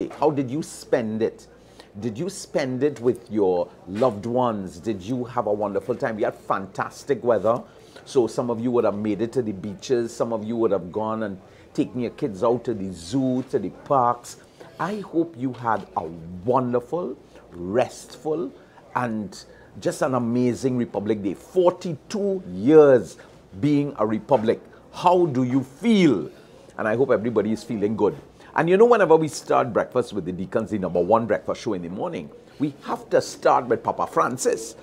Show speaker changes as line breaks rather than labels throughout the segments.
How did you spend it? Did you spend it with your loved ones? Did you have a wonderful time? We had fantastic weather. So some of you would have made it to the beaches. Some of you would have gone and taken your kids out to the zoo, to the parks. I hope you had a wonderful, restful, and just an amazing Republic Day. 42 years being a republic. How do you feel? And I hope everybody is feeling good. And you know, whenever we start breakfast with the Deacons, the #1 breakfast show in the morning, we have to start with Papa Francis.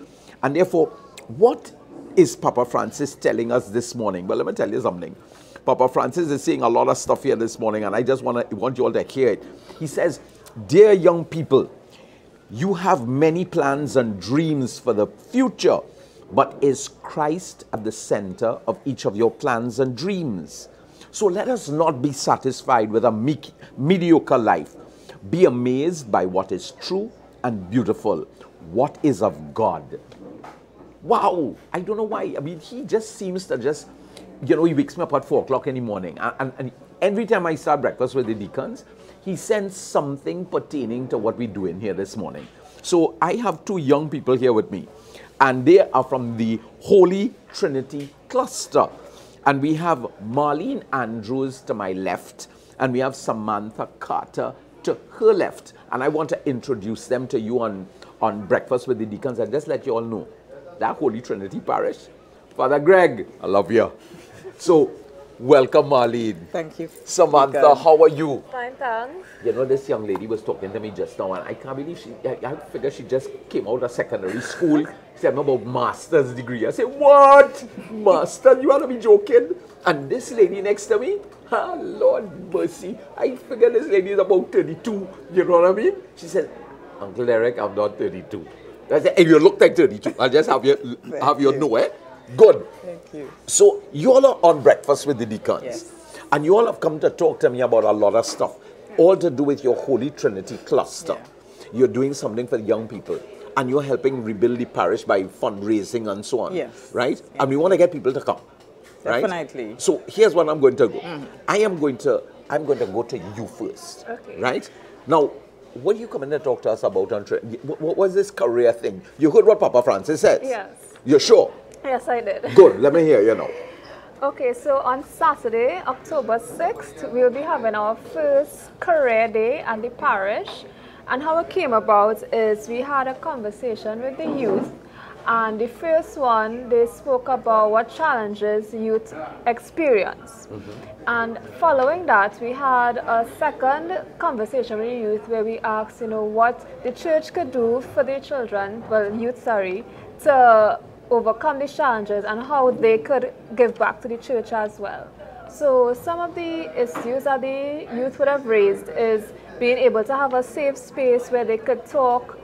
And therefore, what is Papa Francis telling us this morning? Well, let me tell you something. Papa Francis is saying a lot of stuff here this morning, and I just want you all to hear it. He says, "Dear young people, you have many plans and dreams for the future, but is Christ at the center of each of your plans and dreams? So let us not be satisfied with a mediocre life. Be amazed by what is true and beautiful, what is of God." Wow, I don't know why. I mean, he just seems to just, you know, he wakes me up at 4 o'clock in the morning. And every time I start breakfast with the Deacons, he sends something pertaining to what we're doing here this morning. So I have 2 young people here with me, and they are from the Holy Trinity Cluster. And we have Marlene Andrews to my left, and we have Samantha Carter to her left. And I want to introduce them to you on Breakfast with the Deacons, and just let you all know that Holy Trinity Parish. Father Greg, I love you. So, welcome, Marlene.
Thank you.
Samantha,
Deacon.
how are you?
Fine, thanks.
You know, this young lady was talking to me just now, and I can't believe I figured she just came out of secondary school. She said about master's degree. I said, what? Master? You want to be joking? And this lady next to me, Lord mercy, I figured this lady is about 32. You know what I mean? She said, Uncle Derek, I'm not 32. I said, hey, you look like 32. I'll just have you know, eh? Good.
Thank you.
So, you all are on Breakfast with the Deacons.
Yes.
And you all have come to talk to me about a lot of stuff. All to do with your Holy Trinity Cluster.
Yeah.
You're doing something for the young people. And you're helping rebuild the parish by fundraising and so on.
Yes.
Right? Yes. And we want to get people to come.
Definitely.
Right? So, here's what I'm going to go. I'm going to go to you first.
Okay.
Right? Now, what are you coming to talk to us about? What was this career thing? You heard what Papa Francis said?
Yes.
You're sure?
Yes, I did.
Good. Let me hear you now.
Okay, so on Saturday, October 6th, we'll be having our first career day at the parish. And how it came about is we had a conversation with the youth. And the first one, they spoke about what challenges youth experience. And following that, we had a second conversation with the youth where we asked, you know, what the church could do for the children, well, youth, sorry, to overcome these challenges and how they could give back to the church as well. So some of the issues that the youth would have raised is being able to have a safe space where they could talk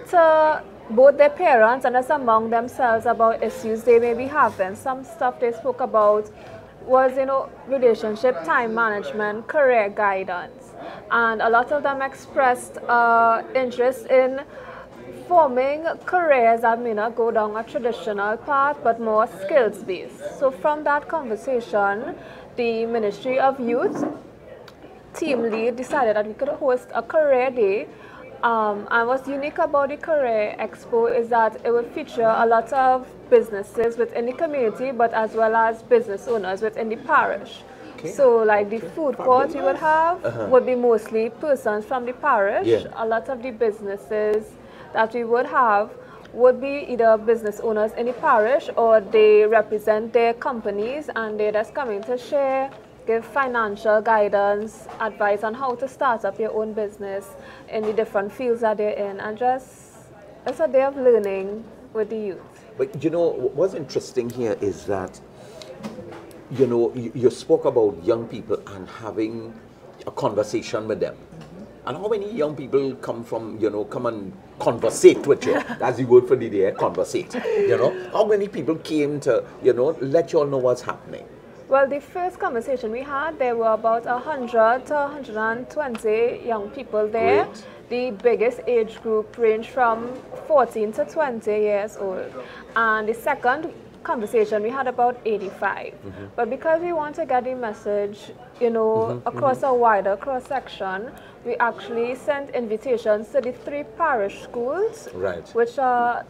to both their parents and us among themselves about issues they may be having. Some stuff they spoke about was, you know, relationship, time management, career guidance. And a lot of them expressed interest in forming careers that may not go down a traditional path, but more skills-based. So from that conversation, the Ministry of Youth team lead decided that we could host a career day. And what's unique about the Career Expo is that it would feature a lot of businesses within the community, but as well as business owners within the parish. Okay. So like the food court you would have would be mostly persons from the parish. Yeah. A lot of the businesses that we would have would be either business owners in the parish or they represent their companies and they're just coming to share, give financial guidance, advice on how to start up your own business in the different fields that they're in, and just it's a day of learning with the youth.
But you know, what's interesting here is that, you know, you spoke about young people and having a conversation with them. And how many young people come and conversate with you? That's the word for the day, conversate. You know, how many people came to, you know, let you all know what's happening?
Well, the first conversation we had, there were about 100 to 120 young people there. Great. The biggest age group ranged from 14 to 20 years old. And the second conversation, we had about 85. But because we want to get the message, you know, across a wider cross-section, we actually sent invitations to the 3 parish schools, which are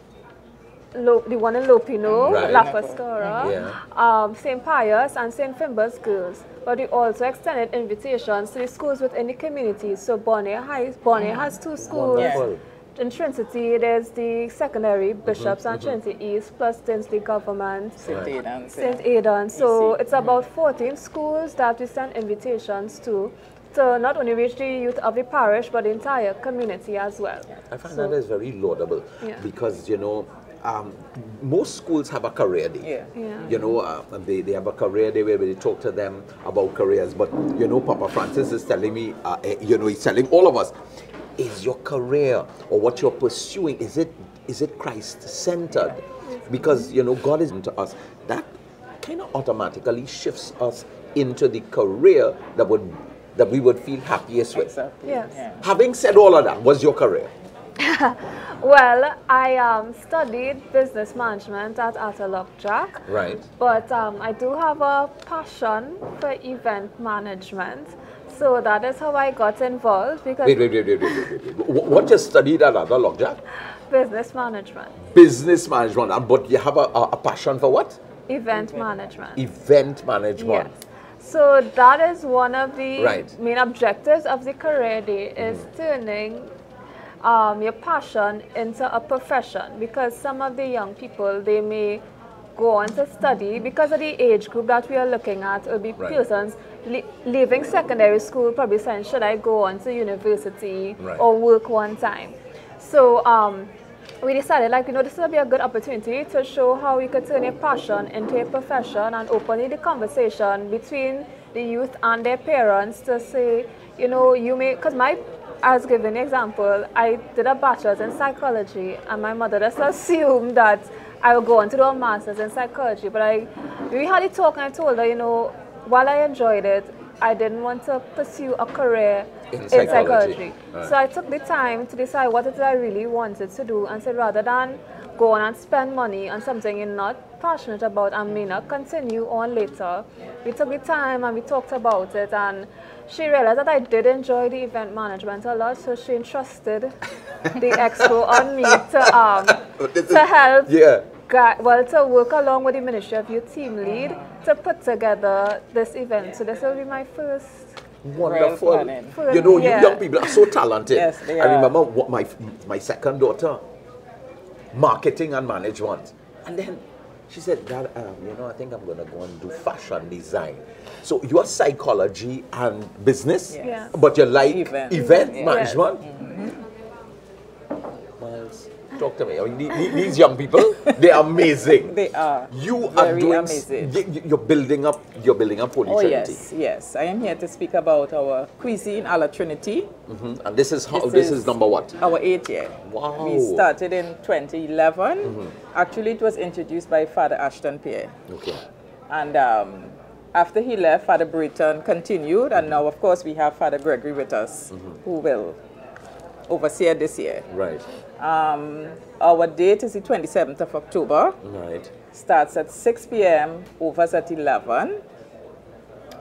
the one in Lopino, La Pastora, St. Pius, and St. Finbar's Girls. But we also extended invitations to the schools within the community. So Bonnet has 2 schools. In Trinity, there's the secondary Bishops and Trinity East, plus there's the government, St. Aidan. So it's about 14 schools that we send invitations to not only reach the youth of the parish, but the entire community as well.
I find that is very laudable because, you know, most schools have a career day. You know, they have a career day where they talk to them about careers. But, you know, Papa Francis is telling me, you know, he's telling all of us, is your career or what you're pursuing, is it Christ-centered? Because, you know, God is into us. That kind of automatically shifts us into the career that we would feel happiest with. Having said all of that, what's your career?
Well, I studied business management at Arouca. But I do have a passion for event management. So that is how I got involved. Because
Wait. What you studied at Arouca?
Business management.
Business management. But you have a passion for what?
Event management.
Event management.
Yes. So that is one of the main objectives of the career day, is turning your passion into a profession. Because some of the young people, they may go on to study, because of the age group that we are looking at, will be persons leaving secondary school, probably saying, should I go on to university or work one time? So we decided, like, you know, this will be a good opportunity to show how we could turn a passion into a profession and open the conversation between the youth and their parents to say, you know, you may, because I was giving an example, I did a bachelor's in psychology, and my mother just assumed that I would go on to do a master's in psychology. But we had a talk, and I told her, you know, while I enjoyed it, I didn't want to pursue a career in psychology. So I took the time to decide what it is I really wanted to do, and said, rather than go on and spend money on something you're not passionate about and may not continue on later, we took the time and we talked about it, and she realized that I did enjoy the event management a lot, so she entrusted the expo on me to help, to work along with the Ministry of Youth team lead to put together this event. So this will be my first.
Wonderful. You know, you young people are so talented.
Yes, they
I remember what my second daughter, marketing and management, and then she said, Dad, you know, I think I'm going to go and do fashion design. So you are psychology and business, but you like event management? Miles, talk to me. I mean, these young people, they are amazing.
They are.
You are doing amazing. You're building up Holy Trinity.
Yes. I am here to speak about our Cuisine Allatoona.
And this is number what?
Our 8th year.
Wow.
We started in 2011. Actually, it was introduced by Father Ashton Pierre.
Okay.
And after he left, Father Britton continued, and now, of course, we have Father Gregory with us, who will oversee it this year.
Right.
Our date is the 27th of October.
Right.
Starts at 6 p.m., overs at 11.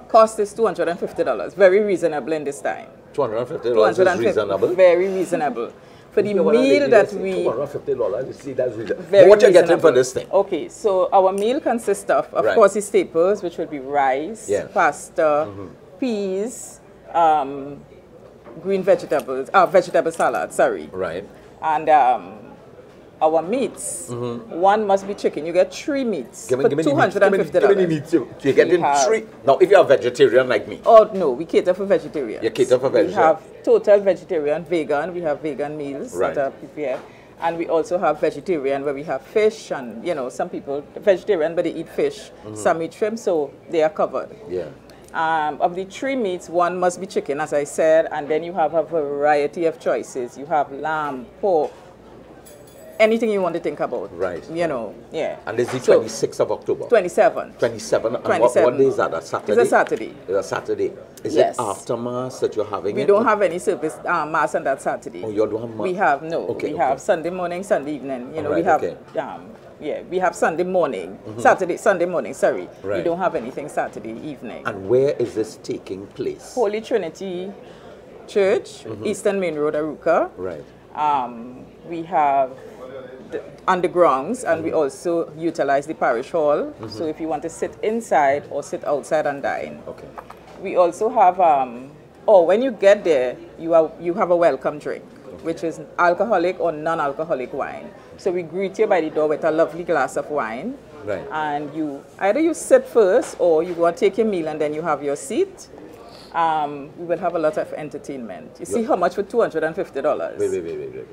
Cost is $250. Very reasonable in this time.
$250 is reasonable?
Very reasonable. For the meal that we...
$250, you see, that's reasonable. But what you're getting for this thing?
Okay, so our meal consists of course, the staples, which will be rice, pasta, peas, green vegetables, vegetable salad, sorry.
Right.
And our meats, one must be chicken. You get 3 meats for $250.
Give me meats. You're getting 3. Now, if you're a vegetarian like me.
Oh, no, we cater for vegetarians.
You cater for vegetarians.
We have total vegetarian, vegan. We have vegan meals that are prepared. And we also have vegetarian, where we have fish, and, you know, some people, vegetarian, but they eat fish. Some eat shrimp, so they are covered.
Yeah.
Of the 3 meats, one must be chicken, as I said, and then you have a variety of choices. You have lamb, pork, anything you want to think about.
Right.
You know,
And this is the 26th of October?
27.
27. And what day is that? A Saturday?
It's a Saturday.
It's a Saturday. Is it after Mass that you're having
We don't have any service, Mass on that Saturday.
Oh, you don't have Mass?
We have, no. We have Sunday morning, Sunday evening. You know, we have Yeah, we have Sunday morning, Sunday morning, sorry.
Right.
We don't have anything Saturday evening.
And where is this taking place?
Holy Trinity Church, Eastern Main Road, Arouca.
Right.
We have on the grounds, and we also utilize the parish hall. So if you want to sit inside or sit outside and dine.
Okay.
We also have, when you get there, you have a welcome drink, which is alcoholic or non-alcoholic wine. So we greet you by the door with a lovely glass of wine.
Right.
And either you sit first or you go and take your meal and then you have your seat. We will have a lot of entertainment. You see how much for $250?
Wait.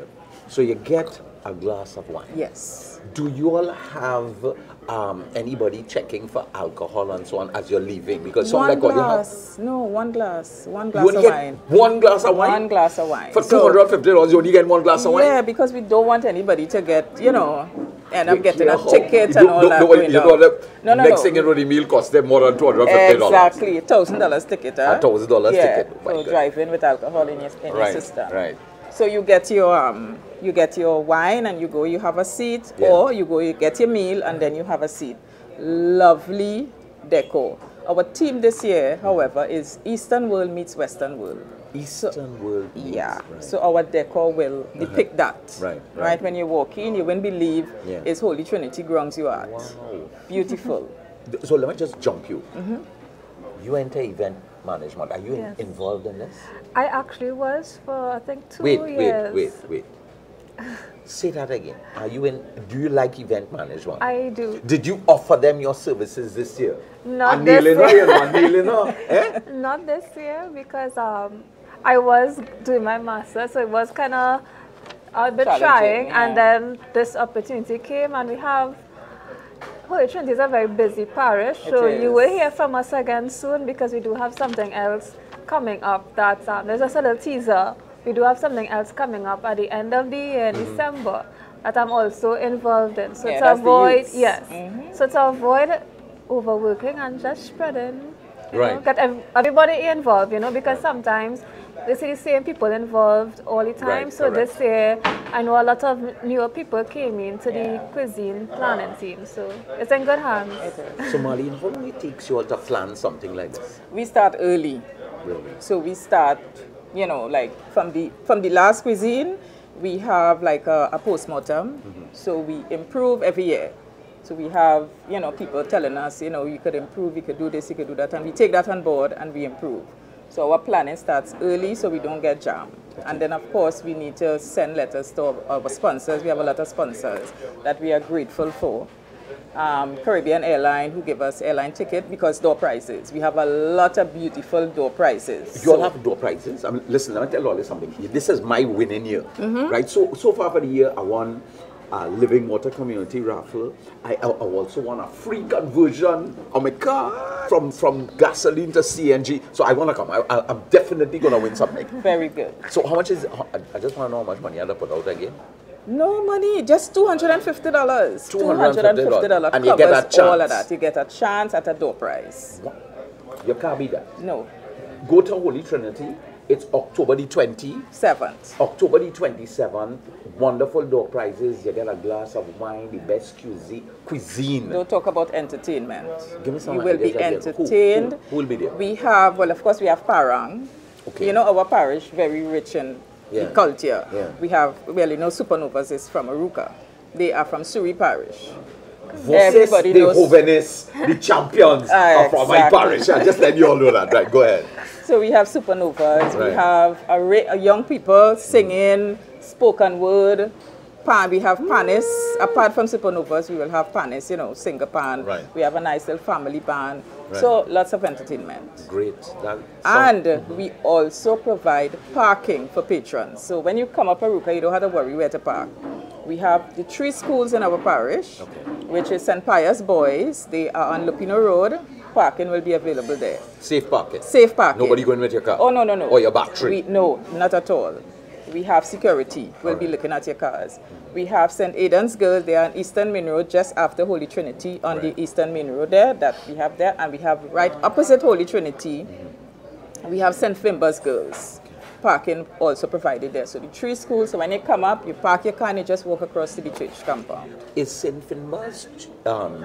So you get a glass of wine.
Yes.
Do you all have anybody checking for alcohol and so on as you're leaving? Because some like
glass. No, one glass. One glass
you only
of
get
wine.
One glass of wine?
One glass of wine.
For $250, you only get one glass of wine?
Yeah, because we don't want anybody to get, end up getting a ticket and all that.
No. Next thing you know, the meal costs them more than $250.
Exactly, $1,000 ticket.
A $1,000 ticket.
So driving with alcohol in your system.
Right.
So you get your wine and you have a seat, or you get your meal and then you have a seat. Lovely decor. Our theme this year, however, is Eastern World meets Western World.
Eastern World meets,
yeah.
Right.
So our decor will depict that.
Right.
When you walk in, you won't believe it's Holy Trinity grounds you at.
Wow.
Beautiful.
So let me just jump you. You enter event management. Are you involved in this?
I actually was for, I think, 2 years.
Wait. Say that again. Do you like event management?
I do.
Did you offer them your services this year?
Not this year.
Not
this year, because I was doing my master's, so it was kind of a bit trying, and then this opportunity came, and we have Holy Trinity is a very busy parish, so you will hear from us again soon, because we do have something else coming up. That there's just a little teaser. We do have something else coming up at the end of the year, December, that I'm also involved in. So to avoid, so to avoid overworking and just spreading, get everybody involved, because sometimes we see the same people involved all the time. So this year, I know a lot of newer people came into the cuisine planning team, so it's in good hands.
So Marlene, how long it takes you all to plan something like this?
We start early.
Really?
So we start, like from the last cuisine, we have like a postmortem. So we improve every year. So we have, people telling us, you could improve, you could do this, you could do that, and we take that on board and we improve. So our planning starts early so we don't get jammed. And then, of course, we need to send letters to our sponsors. We have a lot of sponsors that we are grateful for. Caribbean Airline, who give us airline ticket, because door prizes. We have a lot of beautiful door prizes.
You all have door prizes? Listen, let me tell you all something. This is my winning year, right? So far for the year, I won Living Water Community raffle. I also won a free conversion on my car from gasoline to CNG. So I want to come. I'm definitely going to win something.
Very good.
So how much is, I just want to know how much money I have to put out again.
No money, just $250. $250
and you get a chance.
All of that. You get a chance at a door prize.
What? You can't be that.
No.
Go to Holy Trinity. It's October the 27th. October the 27th. Wonderful door prizes. You get a glass of wine, the best cuisine.
Don't talk about entertainment.
Give me some
You will be entertained.
Who will be there?
We have, of course, we have Parang.
Okay.
Our parish, very rich in culture.
Yeah.
We have, Supernovas is from Arouca. They are from Surrey Parish.
Everybody knows. The champions are from my parish. I just let you all know that. Right, go ahead.
So we have Supernovas. Right. We have young people singing, spoken word. We have Panis. Apart from Supernovas, we will have Panis, singer band.
Right.
We have a nice little family band. Right. So lots of entertainment.
Great.
We also provide parking for patrons. So when you come up Arouca, you don't have to worry where to park. We have the 3 schools in our parish, which is St. Pius Boys. They are on Lupino Road. Parking will be available there.
Safe parking?
Safe parking.
Nobody going with your car?
Oh, no.
Or your battery?
No, not at all. We have security. We'll be looking at your cars. We have St. Aidan's Girls. They are on Eastern Main Road, just after Holy Trinity, on the Eastern Main Road there, that we have there. And we have right opposite Holy Trinity, we have St. Fimba's Girls. parking also provided there. So the 3 schools, so when you come up, you park your car and you just walk across to the church compound.
Is St. Finbar's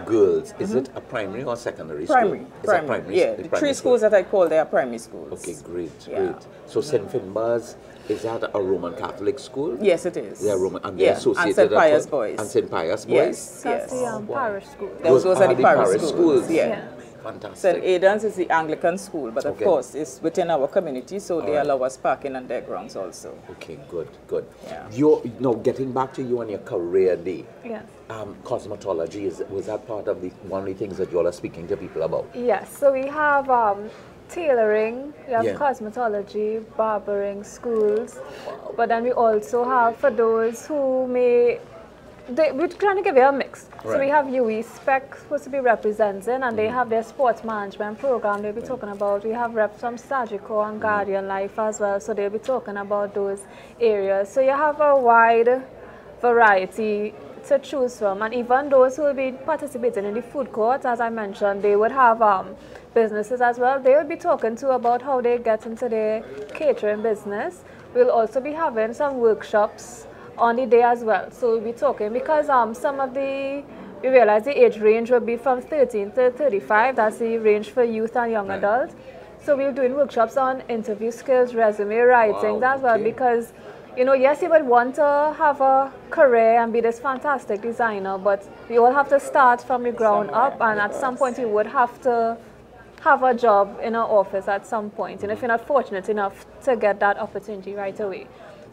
girls, is it a primary or secondary
Primary.
school? Is that primary?
Yeah, the 3 schools that I call, they are primary schools.
Okay, great,
Yeah.
great. So St. Finbar's, is that a Roman Catholic school?
Yes, it is.
They are Roman, and they're associated
and St. Pius Boys.
And St. Pius Boys?
Yes,
That's
yes.
the parish school.
Those are the parish schools.
Yeah.
Fantastic.
St. Aidan's is the Anglican school, but of course it's within our community, so they allow us parking on their grounds also.
Okay, good, good.
Yeah.
Now, getting back to you on your career day,
Yes.
cosmetology, was that part of one of the things that you all are speaking to people about?
Yes, so we have tailoring, we have
Yeah.
cosmetology, barbering schools, but then we also have for those who we're trying to give you a mix. So we have UE Spec supposed to be representing, and they have their sports management program they'll be talking about. We have reps from Sagicor and Guardian Life as well, so they'll be talking about those areas. So you have a wide variety to choose from, and even those who will be participating in the food court, as I mentioned, they would have businesses as well. They will be talking to about how they get into their catering business. We'll also be having some workshops on the day as well. So we'll be talking because we realize the age range will be from 13 to 35. That's the range for youth and young adults. So we're doing workshops on interview skills, resume writing as well, because yes, you would want to have a career and be this fantastic designer, but we all have to start from the ground up, and at some point you would have to have a job in an office at some point, if you're not fortunate enough to get that opportunity right away.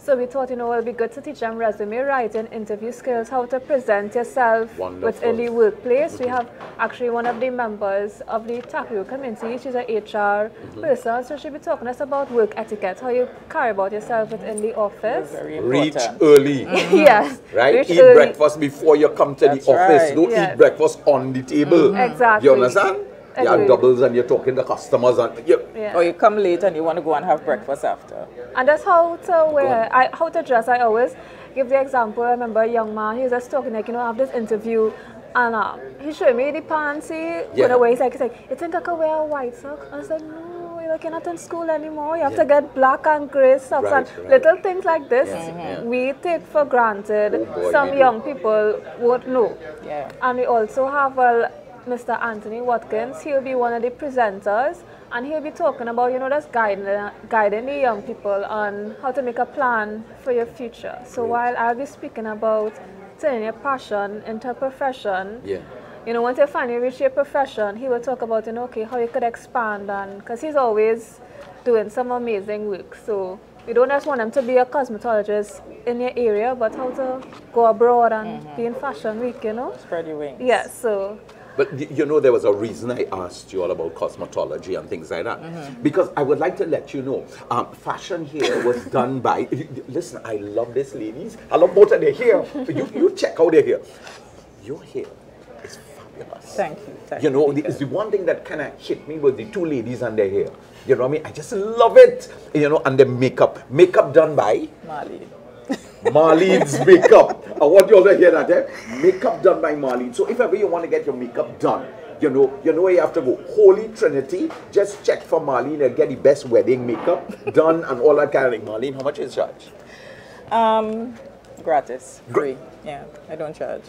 So we thought, it would be good to teach them resume writing, interview skills, how to present yourself within the workplace. We have actually one of the members of the TACU community. She's an HR person, so she'll be talking to us about work etiquette, how you carry about yourself within the office.
Very important.
Reach early.
Yes.
Right? Eat breakfast before you come to the office.
Right.
Don't eat breakfast on the table.
Exactly.
You understand? You have doubles and you're talking to customers, and
or you come late and you want to go and have breakfast after.
And that's how to wear, how to dress. I always give the example. I remember a young man, he was just talking I have this interview, and he showed me the pants when I wear. He's like, you think I could wear a white sock? I was like, no, you're not in school anymore. You have to get black and grey socks, and little things like this we take for granted. Some young people won't know. And we also have Mr. Anthony Watkins. He'll be one of the presenters, and he'll be talking about, just guiding the young people on how to make a plan for your future. So while I'll be speaking about turning your passion into a profession, once you finally reach your profession, he will talk about, how you could expand, and because he's always doing some amazing work. So we don't just want them to be a cosmetologist in your area, but how to go abroad and be in Fashion Week,
Spread your wings.
Yes, so.
But there was a reason I asked you all about cosmetology and things like that. Because I would like to let you know, fashion here was done by, listen, I love this, ladies. I love both of their hair. You check out their hair. Your hair is fabulous.
Thank you.
It's the one thing that kind of hit me was the 2 ladies and their hair. You know what I mean? I just love it. And the makeup. Makeup done by?
Marlene.
Marlene's makeup. I want you all to hear that. Makeup done by Marlene. So if ever you want to get your makeup done, you know where you have to go. Holy Trinity. Just check for Marlene and get the best wedding makeup done and all that kind of thing. Marlene, how much is charge?
Gratis. Free. Yeah, I don't charge.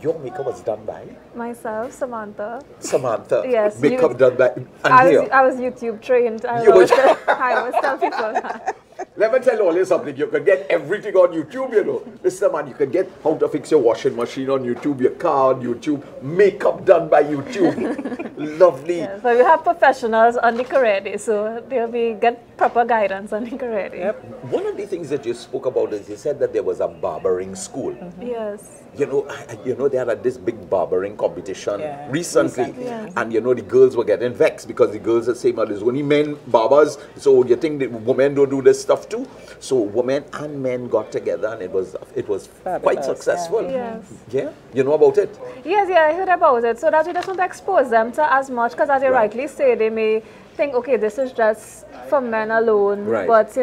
Your makeup was done by?
Myself, Samantha.
Samantha.
Yes.
Makeup done by.
I was YouTube trained. I always tell people that.
Let me tell you all something. You can get everything on YouTube, Mr. Man, you can get how to fix your washing machine on YouTube, your car on YouTube, makeup done by YouTube. Lovely.
Yeah, so we have professionals on the career day, so they'll get proper guidance on the career day.
One of the things that you spoke about is you said that there was a barbering school.
Yes.
They had this big barbering competition recently. And the girls were getting vexed because the girls are saying, well, there's only men barbers, so you think the women don't do this stuff too? So women and men got together, and it was quite successful.
Yes.
Yeah? You know about it?
Yes, I heard about it. So that we just want to expose them to as much, because as you rightly say, they may think, okay, this is just for men alone.
Right.
But,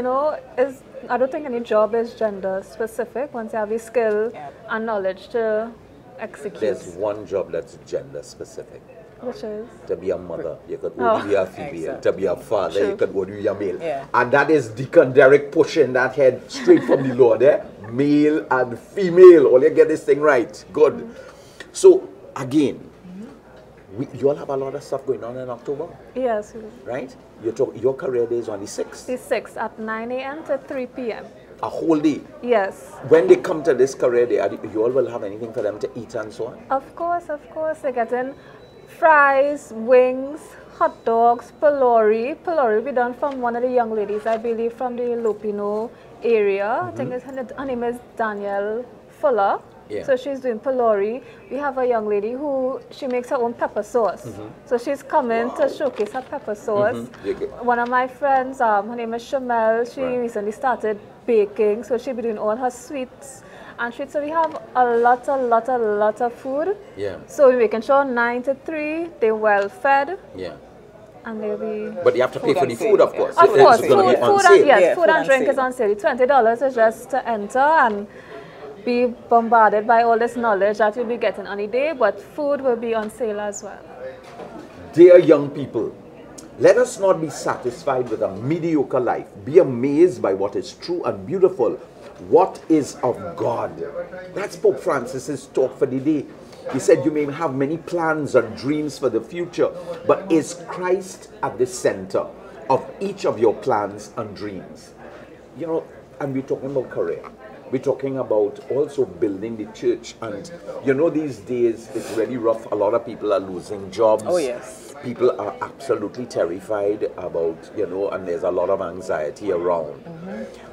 I don't think any job is gender specific once you have the skill and knowledge to execute.
There's one job that's gender specific,
Which is?
To be a mother, you could only be a female.
Exactly.
To be a father,
True.
you could only be a male.
Yeah.
And that is Deacon Derek pushing that head straight from the Lord there. Male and female. All you get this thing right. Good. So, again, you all have a lot of stuff going on in October,
Yes.
right? Your career day is on the 6th.
The 6th at 9 a.m. to 3 p.m.
A whole day.
Yes.
When they come to this career day, you all will have anything for them to eat and so on?
Of course. They're getting fries, wings, hot dogs, pylori. Pylori will be done from one of the young ladies, I believe, from the Lupino area. I think her name is Danielle Fuller.
Yeah.
So she's doing pylori. We have a young lady who, she makes her own pepper sauce. So she's coming to showcase her pepper sauce. One of my friends, her name is Shamel, she recently started baking. So she'll be doing all her sweets and treats. So we have a lot of food.
Yeah.
So we're making sure 9 to 3, they're well fed.
Yeah.
And they'll be...
But you have to pay for the food, of course.
Of course,
It's going to be on
food
sale.
and, yes,
Yeah,
food and drink is on sale. $20 is just to enter and be bombarded by all this knowledge that you'll be getting on the day, but food will be on sale as well.
Dear young people, let us not be satisfied with a mediocre life. Be amazed by what is true and beautiful, what is of God. That's Pope Francis's talk for the day. He said you may have many plans and dreams for the future, but is Christ at the center of each of your plans and dreams? You know, and we're talking about career. We're talking about also building the church. And you know, these days it's really rough. A lot of people are losing jobs.
Oh, yes.
People are absolutely terrified about, you know, and there's a lot of anxiety around.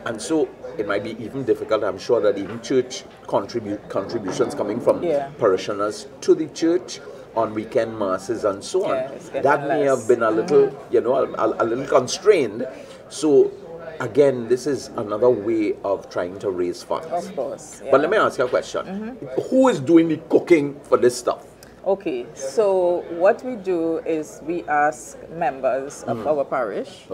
And so it might be even difficult. I'm sure that even church contributions coming from parishioners to the church on weekend masses and so on, that may have been a little, you know, a little constrained. So again, this is another way of trying to raise funds.
Of course. Yeah.
But let me ask you a question. Who is doing the cooking for this stuff?
Okay, so what we do is we ask members of our parish,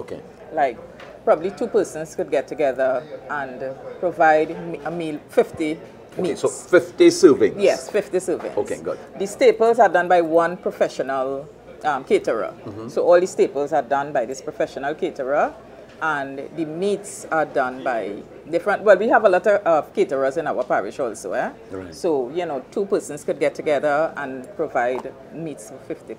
like probably 2 persons could get together and provide a meal, 50 meals.
So 50 servings?
Yes, 50 servings.
Okay, good.
The staples are done by one professional caterer. So all the staples are done by this professional caterer, and the meats are done by different, well, we have a lot of caterers in our parish also,
Right.
So, you know, 2 persons could get together and provide meats for 50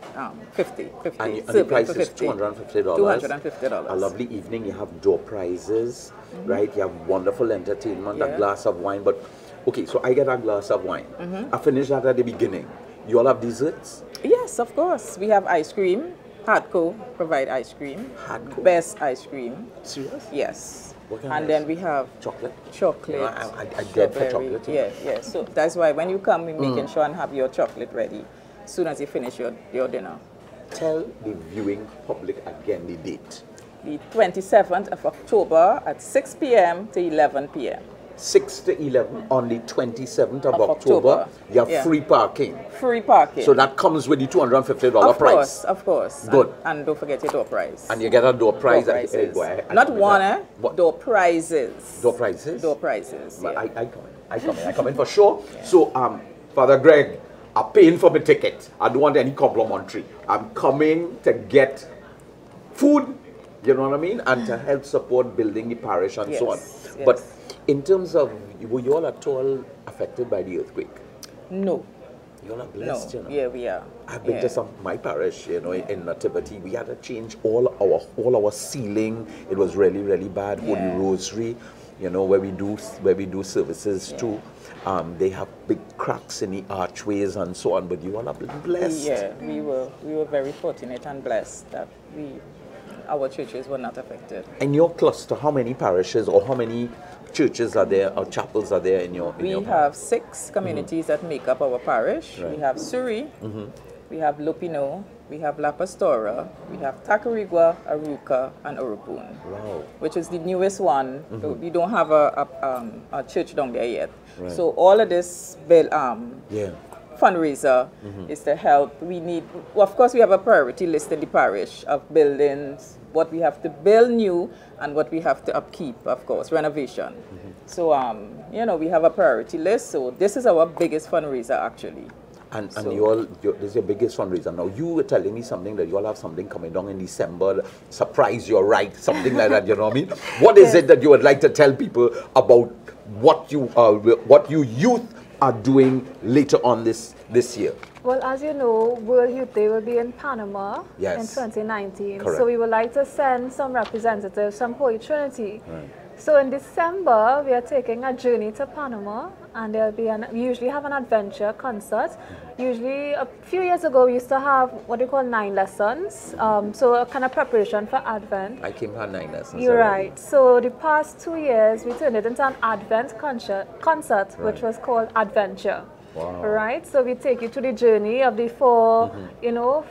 And the price is $250.
$250.
A lovely evening. You have door prizes, right? You have wonderful entertainment, a glass of wine. But, okay, so I get a glass of wine. I finish that at the beginning. You all have desserts?
Yes, of course. We have ice cream. Hardco provide ice cream.
Hardco?
Best ice cream.
Serious?
Yes.
What kind
And
of
then
ice?
we have
Chocolate?
chocolate.
You know, I dead for chocolate.
Yeah. So that's why when you come, we're making sure and have your chocolate ready as soon as you finish your dinner.
Tell the viewing public again the date.
The 27th of October at 6 p.m. to 11 p.m.
6 to 11 on the 27th of October. You have free parking.
Free parking.
So that comes with the $250 price.
Of course.
Good.
And don't forget your door prize.
And you get a door prize.
Door prizes.
I
Not one,
What?
door prizes.
Door prizes?
Door prizes.
But
Yeah.
I come in for sure. So, Father Greg, I'm paying for my ticket. I don't want any complimentary. I'm coming to get food, you know what I mean? And to help support building the parish and so on.
Yes.
But in terms of, were you all at all affected by the earthquake?
No.
You all are blessed,
No.
you know.
Yeah, we are.
I've been to my parish, you know, in Nativity. We had to change all our ceiling. It was really, really bad. Holy Rosary, you know, where we do services too. They have big cracks in the archways and so on. But you all have been blessed.
Yeah, we were very fortunate and blessed that our churches were not affected.
In your cluster, how many parishes or how many churches are there or chapels are there in your
We have 6 communities that make up our parish.
Right.
We have Suri, we have Lupino, we have La Pastora, we have Tacarigua, Arouca, and Orupun.
Wow.
Which is the newest one. We don't have a church down there yet.
Right.
So all of this fundraiser is to help. We need, well, of course, we have a priority list in the parish of buildings, what we have to build new and what we have to upkeep, of course, renovation. So, you know, we have a priority list. So this is our biggest fundraiser, actually.
And
So-
this is your biggest fundraiser. Now, you were telling me something that you all have something coming down in December. Surprise, you're right. Something like that, you know what I mean? What is it that you would like to tell people about what you youth are doing later on this year?
Well, as you know, World Youth Day will be in Panama in 2019.
Correct.
So we would like to send some representatives from Holy Trinity. Right. So in December, we are taking a journey to Panama, and we usually have an adventure concert. Usually, a few years ago, we used to have what we call 9 lessons. So a kind of preparation for Advent.
I came had 9 lessons.
You're
already.
right. So the past 2 years, we turned it into an Advent concert, which was called Adventure.
Wow.
Right, so we take you to the journey of the 4,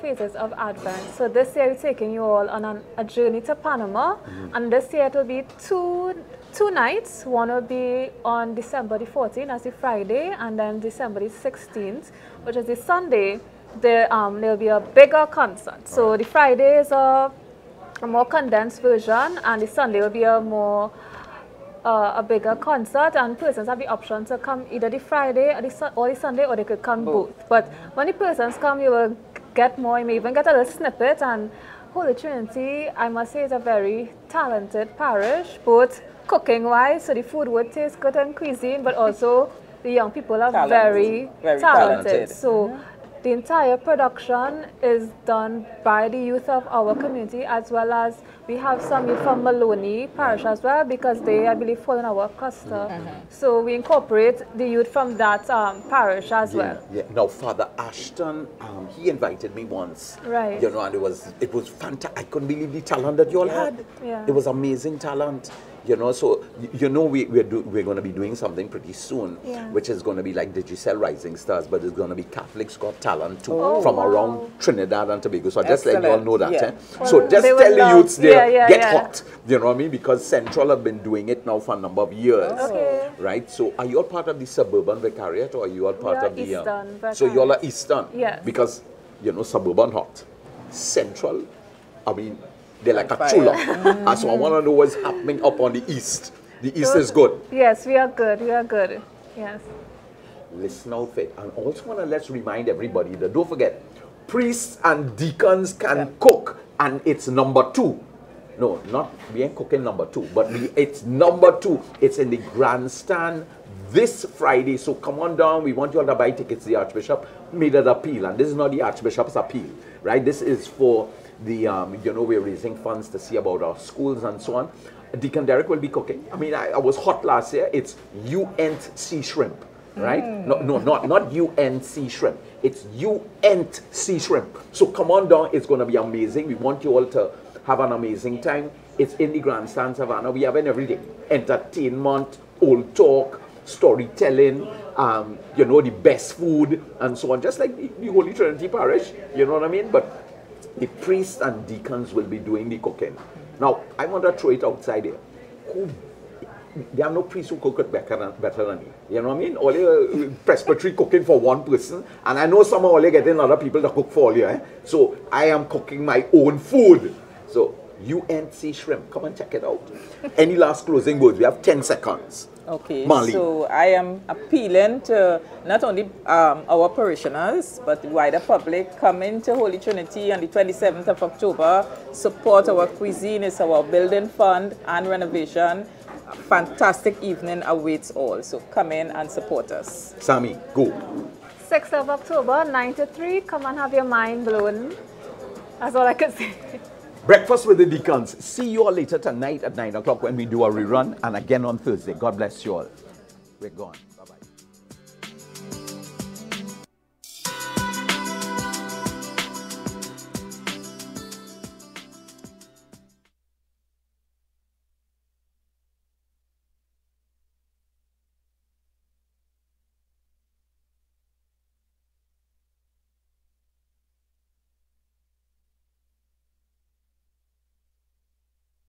phases of Advent. So this year we're taking you all on a journey to Panama, and this year it will be two nights. One will be on December the 14th, as the Friday, and then December the 16th, which is the Sunday. There will be a bigger concert. So the Friday is a more condensed version, and the Sunday will be a bigger concert, and persons have the option to come either the Friday or the Sunday, or they could come both. But when the persons come, you will get more. You may even get a little snippet. And Holy Trinity, I must say, is a very talented parish, both cooking-wise, so the food would taste good in cuisine, but also the young people are very talented. So the entire production is done by the youth of our community, as well as we have some youth from Maloney Parish as well, because they, I believe, fall in our cluster. So we incorporate the youth from that parish as well.
Yeah. Now, Father Ashton, he invited me once.
Right.
You know, and it was fantastic. I couldn't believe the talent that you all had.
Yeah.
It was amazing talent. You know, so you know we're going to be doing something pretty soon, which is going to be like Digicel Rising Stars, but it's going to be Catholics Got Talent too, from around Trinidad and Tobago. So I just let you all know that.
Yeah.
Well, so just tell the youths there, get hot. You know what I mean? Because Central have been doing it now for a number of years.
Okay.
Right? So are you all part of the Suburban Vicariate, or are you all part of the
Eastern
so you all are Eastern?
Yes.
Because, you know, Suburban hot. Central, I mean, they're like a chula. So I want to know what's happening up on the East. The East is good.
Yes, we are good. We are good. Yes.
Listen out, Faith. And also let's remind everybody that don't forget, priests and deacons can cook, and it's number 2. No, we ain't cooking number 2, but it's number 2. It's in the grandstand this Friday. So come on down. We want you all to buy tickets. The Archbishop made an appeal, and this is not the Archbishop's appeal, right? This is for the, we're raising funds to see about our schools and so on. Deacon Derek will be cooking. I mean, I was hot last year. It's UNC shrimp, right? No, not UNC shrimp. It's UNC shrimp. So come on down. It's going to be amazing. We want you all to have an amazing time. It's in the grandstand, Savannah. We have it every day. Entertainment, old talk, storytelling, the best food and so on. Just like the Holy Trinity Parish, you know what I mean? But the priests and deacons will be doing the cooking. Now, I want to throw it outside here. There are no priests who cook it better than me. You know what I mean? All your presbytery cooking for one person, and I know some of you getting other people to cook for all you. So I am cooking my own food. So UNC shrimp, come and check it out. Any last closing words? We have 10 seconds.
Okay,
Marlene.
So I am appealing to not only our parishioners, but the wider public. Come into Holy Trinity on the 27th of October. Support our cuisine. It's our building fund and renovation. A fantastic evening awaits all. So come in and support us.
Sammy, go.
6th of October, 9 to 3. Come and have your mind blown. That's all I can say.
Breakfast with the Deacons. See you all later tonight at 9 o'clock when we do a rerun, and again on Thursday. God bless you all. We're gone.